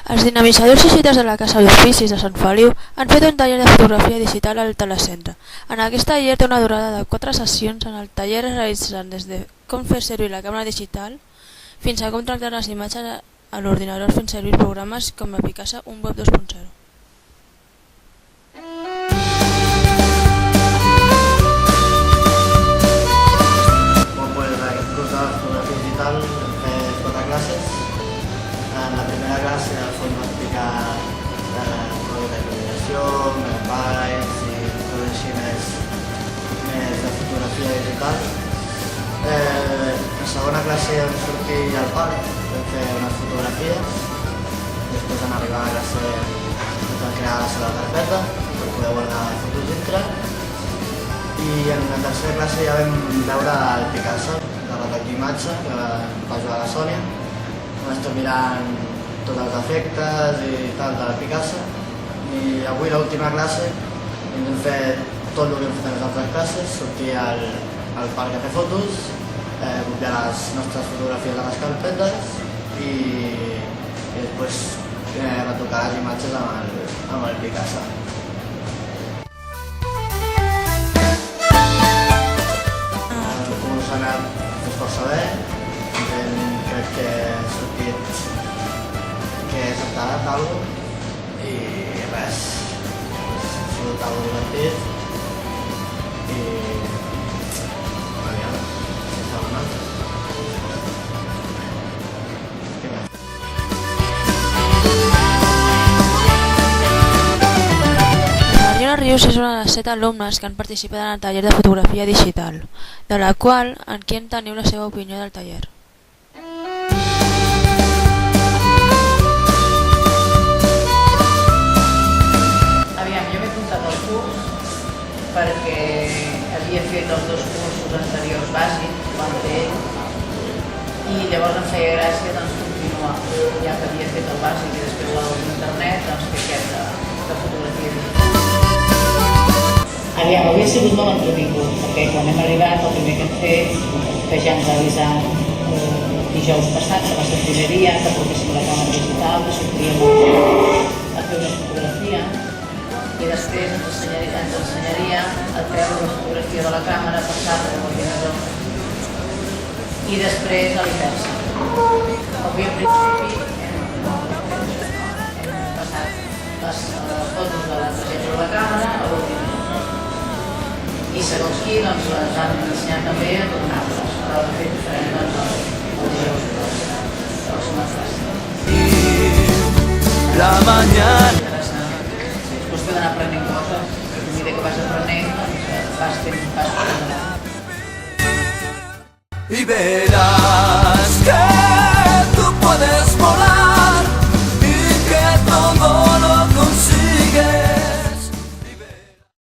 Els dinamitzadors i cites de la Casa d'Oficis de Sant Feliu han fet un taller de fotografia digital al telecentre. En aquest taller té una durada de 4 sessions. En el taller es realitzen des de com fer servir la càmera digital fins a com tractar les imatges a l'ordinador fent servir programes com a Picasa un Web 2.0. En la primera clase el fons va explicar coses d'il·luminació, més bytes i tot així més de fotografia digital. La segona classe vam sortir al parc, vam fer unes fotografies, després en arribar a classe vam crear la seva carpeta per poder guardar fotos dintre i en la tercera classe ja vam veure el Picasa de retoc d'imatge que va ajudar la Sònia. Vam estar mirant tots els efectes i tal de la Picasa i avui l'última classe hem fet tot el que hem fet en les altres classes, sortir al parc a fer fotos, copiar les nostres fotografies a les carpetes i després retocar les imatges amb el Picasa. Com us ha anat força bé, crec que ha sortit que s'ha enterat alguna cosa i res, ha sigut algo divertit i aviam, si està donant. Mariona Rius és una de les 7 alumnes que han participat en el taller de fotografia digital, de la qual en quin teniu la seva opinió del taller. Perquè havia fet els 2 cursos anteriors bàsics, ho vam fer ell, i llavors em feia gràcia continuar, ja que havia fet el bàsic i després l'internet, fer aquest de fotografia digital. Havia sigut molt entretingut, perquè quan hem arribat el primer que hem fet, que ja ens ha avisat dijous passat, que va ser el primer dia, que portéssim la càmera digital, que sortíem a fer una fotografia, i després ens ensenyaria a treure la fotografia de la càmera, passar-la a l'ordinador i després a l'inversa. Avui en principi hem passat les fotos de la targeta de la càmera a l'ordinador i segons qui les han ensenyat també a tornar-les, però de fet ho farem el dijous pròxima classe. La mañana d'anar aprenent coses, a mesura que vas aprenent, vas fent passos endavant.